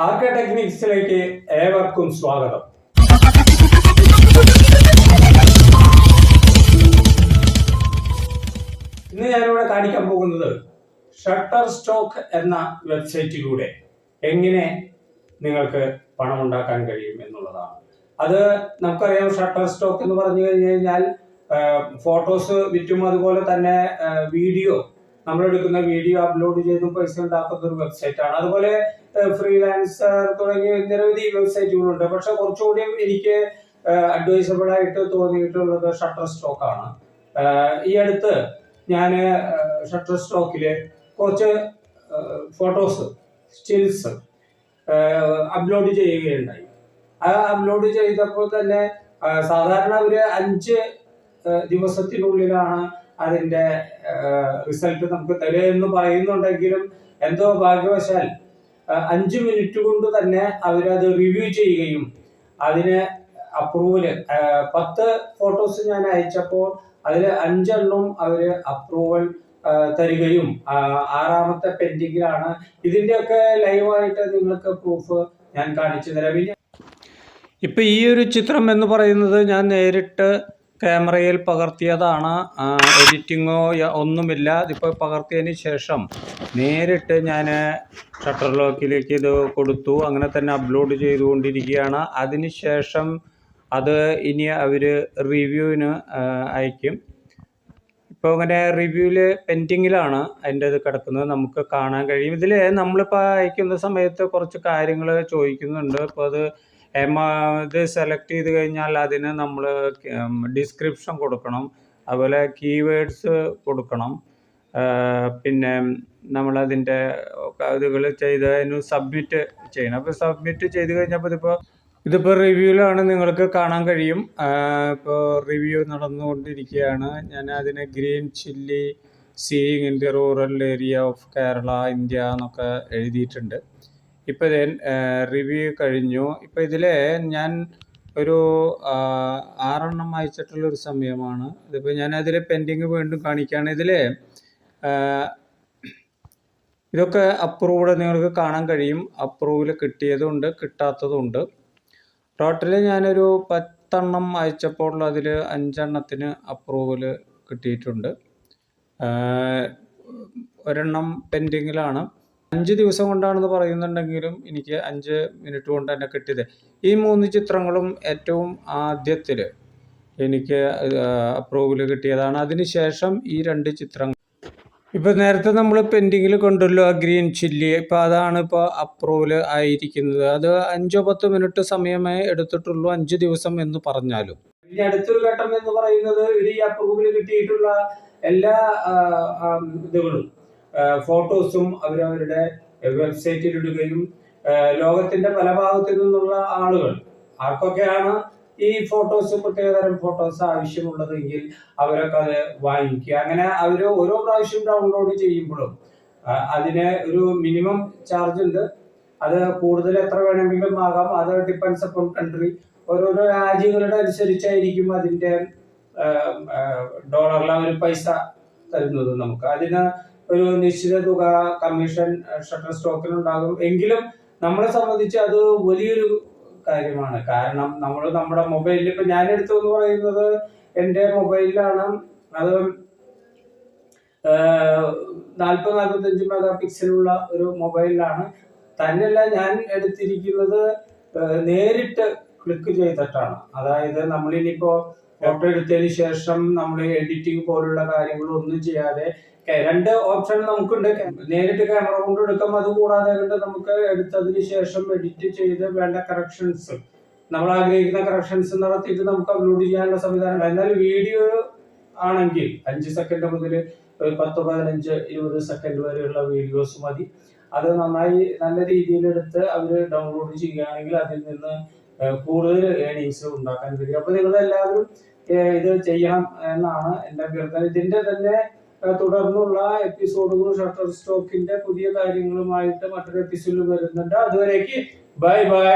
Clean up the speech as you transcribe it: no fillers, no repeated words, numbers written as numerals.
ആർക്കെ ടെക്നിക്സിലേക്ക് ഏവർക്കും സ്വാഗതം. ഇന്ന് ഞാനിവിടെ കാണിക്കാൻ പോകുന്നത് ഷട്ടർ സ്റ്റോക്ക് എന്ന വെബ്സൈറ്റിലൂടെ എങ്ങനെ നിങ്ങൾക്ക് പണം ഉണ്ടാക്കാൻ കഴിയും എന്നുള്ളതാണ്. അത് നമുക്കറിയാം, ഷട്ടർ സ്റ്റോക്ക് എന്ന് പറഞ്ഞു കഴിഞ്ഞാൽ ഫോട്ടോസ് വിറ്റും അതുപോലെ തന്നെ വീഡിയോ, നമ്മളെടുക്കുന്ന വീഡിയോ അപ്ലോഡ് ചെയ്തും പൈസ ഉണ്ടാക്കുന്ന ഒരു വെബ്സൈറ്റ് ആണ്. അതുപോലെ ഫ്രീലാൻസർ തുടങ്ങിയ നിരവധി വെബ്സൈറ്റുകളുണ്ട്. പക്ഷെ കുറച്ചുകൂടി എനിക്ക് അഡ്വൈസബിൾ ആയിട്ട് തോന്നിയിട്ടുള്ളത് ഷട്ടർ സ്റ്റോക്ക് ആണ്. ഈ അടുത്ത് ഞാൻ ഷട്ടർ സ്റ്റോക്കില് കുറച്ച് ഫോട്ടോസ്, സ്റ്റിൽസ് അപ്ലോഡ് ചെയ്യുകയുണ്ടായി. ആ അപ്ലോഡ് ചെയ്തപ്പോൾ തന്നെ സാധാരണ ഒരു 5 ദിവസത്തിനുള്ളിലാണ് അതിന്റെ റിസൾട്ട് നമുക്ക് തരിക എന്ന് പറയുന്നുണ്ടെങ്കിലും എന്തോ ഭാഗ്യവശാൽ 5 മിനിറ്റ് കൊണ്ട് തന്നെ അവരത് റിവ്യൂ ചെയ്യുകയും അതിന് അപ്രൂവല് 10 ഫോട്ടോസ് ഞാൻ അയച്ചപ്പോൾ അതിൽ 5 എണ്ണം അവര് അപ്രൂവൽ തരികയും 6ാമത്തെ പെൻഡിങ്ങിലാണ്. ഇതിന്റെയൊക്കെ ലൈവായിട്ട് നിങ്ങൾക്ക് പ്രൂഫ് ഞാൻ കാണിച്ചു തരാം. ഇപ്പൊ ഈ ഒരു ചിത്രം എന്ന് പറയുന്നത് ഞാൻ നേരിട്ട് ക്യാമറയിൽ പകർത്തിയതാണ്. എഡിറ്റിങ്ങോ ഒന്നുമില്ല. ഇതിപ്പോൾ പകർത്തിയതിന് ശേഷം നേരിട്ട് ഞാൻ ഷട്ടർ ലോക്കിലേക്ക് ഇത് കൊടുത്തു. അങ്ങനെ തന്നെ അപ്ലോഡ് ചെയ്തുകൊണ്ടിരിക്കുകയാണ്. അതിനുശേഷം അത് ഇനി അവർ റിവ്യൂവിന് അയക്കും. ഇപ്പോൾ അങ്ങനെ റിവ്യൂവിൽ പെൻഡിങ്ങിലാണ് അതിൻ്റെ ഇത് കിടക്കുന്നത്, നമുക്ക് കാണാൻ കഴിയും. ഇതിൽ നമ്മളിപ്പോൾ അയക്കുന്ന സമയത്ത് കുറച്ച് കാര്യങ്ങൾ ചോദിക്കുന്നുണ്ട്. അപ്പോൾ അത് ഇത് സെലക്ട് ചെയ്ത് കഴിഞ്ഞാൽ അതിന് നമ്മൾ ഡിസ്ക്രിപ്ഷൻ കൊടുക്കണം, അതുപോലെ കീവേഡ്സ് കൊടുക്കണം. പിന്നെ നമ്മളതിൻ്റെ ഇതുകൾ ചെയ്തതിന് സബ്മിറ്റ് ചെയ്യണം. അപ്പോൾ സബ്മിറ്റ് ചെയ്ത് കഴിഞ്ഞപ്പോൾ ഇതിപ്പോൾ റിവ്യൂവിലാണ്, നിങ്ങൾക്ക് കാണാൻ കഴിയും. ഇപ്പോൾ റിവ്യൂ നടന്നുകൊണ്ടിരിക്കുകയാണ്. ഞാൻ അതിന് green chilli seeing in the rural area of Kerala India എന്നൊക്കെ എഴുതിയിട്ടുണ്ട്. ഇപ്പോൾ ഇത് റിവ്യൂ കഴിഞ്ഞു. ഇപ്പോൾ ഇതിൽ ഞാൻ ഒരു 6 എണ്ണം അയച്ചിട്ടുള്ളൊരു സമയമാണ്. ഇതിപ്പോൾ ഞാൻ അതിൽ പെൻഡിങ് വീണ്ടും കാണിക്കുകയാണ്. ഇതിൽ ഇതൊക്കെ അപ്രൂവ്ഡ് നിങ്ങൾക്ക് കാണാൻ കഴിയും. അപ്രൂവൽ കിട്ടിയതുണ്ട്, കിട്ടാത്തതുണ്ട്. ടോട്ടല് ഞാനൊരു 10 എണ്ണം അയച്ചപ്പോൾ അതിൽ 5 എണ്ണത്തിന് അപ്രൂവൽ കിട്ടിയിട്ടുണ്ട്. 1 എണ്ണം പെൻഡിങ്ങിലാണ്. 5 ദിവസം കൊണ്ടാണെന്ന് പറയുന്നുണ്ടെങ്കിലും എനിക്ക് 5 മിനിറ്റ് കൊണ്ട് തന്നെ കിട്ടിയത്. ഈ 3 ചിത്രങ്ങളും ഏറ്റവും ആദ്യത്തിൽ എനിക്ക് അപ്രൂവൽ കിട്ടിയതാണ്. അതിനുശേഷം ഈ 2 ചിത്രങ്ങൾ, ഇപ്പോൾ നേരത്തെ നമ്മൾ പെൻഡിങ്ങിൽ കൊണ്ടുവല്ലോ ആ ഗ്രീൻ ചില്ലി, ഇപ്പോൾ അതാണ് ഇപ്പോൾ അപ്രൂവൽ ആയിരിക്കുന്നത്. അത് 5-10 മിനിറ്റ് സമയമേ എടുത്തിട്ടുള്ളൂ, 5 ദിവസം എന്ന് പറഞ്ഞാലും. ഇനി അടുത്തൊരു ഘട്ടം എന്ന് പറയുന്നത് ഈ അപ്രൂവൽ കിട്ടിയിട്ടുള്ള എല്ലാ ഇതുകളും ഫോട്ടോസും അവരവരുടെ വെബ്സൈറ്റിൽ ഇടുകയും ലോകത്തിന്റെ പല ഭാഗത്തു നിന്നുള്ള ആളുകൾ, ആർക്കൊക്കെയാണ് ഈ ഫോട്ടോസ്, പ്രത്യേകതരം ഫോട്ടോസ് ആവശ്യമുള്ളതെങ്കിൽ അവരൊക്കെ അത് വാങ്ങിക്കുക. അങ്ങനെ അവർ ഓരോ പ്രാവശ്യം ഡൗൺലോഡ് ചെയ്യുമ്പോഴും അതിന് ഒരു മിനിമം ചാർജ് ഉണ്ട്. അത് കൂടുതൽ എത്ര വേണമെങ്കിലും ആകാം. അത് ഡിപ്പെൻഡ്സ് അപ്പോൺ കൺട്രി. ഓരോരോ രാജ്യങ്ങളുടെ അനുസരിച്ചായിരിക്കും അതിന്റെ ഡോളറിൽ അവർ പൈസ തരുന്നത് നമുക്ക്. അതിന് ഒരു നിശ്ചിത തുക കമ്മീഷൻ ഷട്ടർ സ്റ്റോക്കിനുണ്ടാകും. എങ്കിലും നമ്മളെ സംബന്ധിച്ച് അത് വലിയൊരു കാര്യമാണ്. കാരണം നമ്മൾ നമ്മുടെ മൊബൈലിൽ, ഇപ്പൊ ഞാൻ എടുത്തെന്ന് പറയുന്നത് എൻ്റെ മൊബൈലിലാണ്. അത് 40-45 മെഗാ പിക്സലുള്ള ഒരു മൊബൈലിലാണ്. തന്നെയല്ല, ഞാൻ എടുത്തിരിക്കുന്നത് നേരിട്ട് ക്ലിക്ക് ചെയ്തിട്ടാണ്. അതായത് നമ്മളിനിപ്പോ ഫോട്ടോ എടുത്തതിന് ശേഷം നമ്മൾ എഡിറ്റിംഗ് പോലുള്ള കാര്യങ്ങളൊന്നും ചെയ്യാതെ 2 ഓപ്ഷൻ നമുക്കുണ്ട്. നേരിട്ട് ക്യാമറ കൊണ്ട് എടുക്കാം. അതുകൂടാതെ നമുക്ക് എടുത്തതിന് ശേഷം എഡിറ്റ് ചെയ്ത് വേണ്ട കറക്ഷൻസ്, നമ്മൾ ആഗ്രഹിക്കുന്ന കറക്ഷൻസ് നടത്തിയിട്ട് നമുക്ക് അപ്ലോഡ് ചെയ്യാനുള്ള സംവിധാനം. എന്നാൽ വീഡിയോ ആണെങ്കിൽ 5 സെക്കൻഡ് മുതൽ 10, 15, 20 സെക്കൻഡ് വരെയുള്ള വീഡിയോസ് മതി. അത് നന്നായി നല്ല രീതിയിൽ എടുത്ത് അവർ ഡൗൺലോഡ് ചെയ്യുകയാണെങ്കിൽ അതിൽ നിന്ന് കൂടുതൽ ഏർണിങ്സ് ഉണ്ടാക്കാൻ കഴിയും. അപ്പൊ നിങ്ങളെല്ലാവരും ഇത് ചെയ്യണം എന്നാണ് എൻ്റെ അഭ്യർത്ഥന. ഇതിന്റെ തന്നെ തുടർന്നുള്ള എപ്പിസോഡുകൾ ഷട്ടർ സ്റ്റോക്കിന്റെ പുതിയ കാര്യങ്ങളുമായിട്ട് മറ്റൊരു എപ്പിസോഡിൽ വരുന്നുണ്ട്. അതുവരേക്ക് ബൈ ബൈ.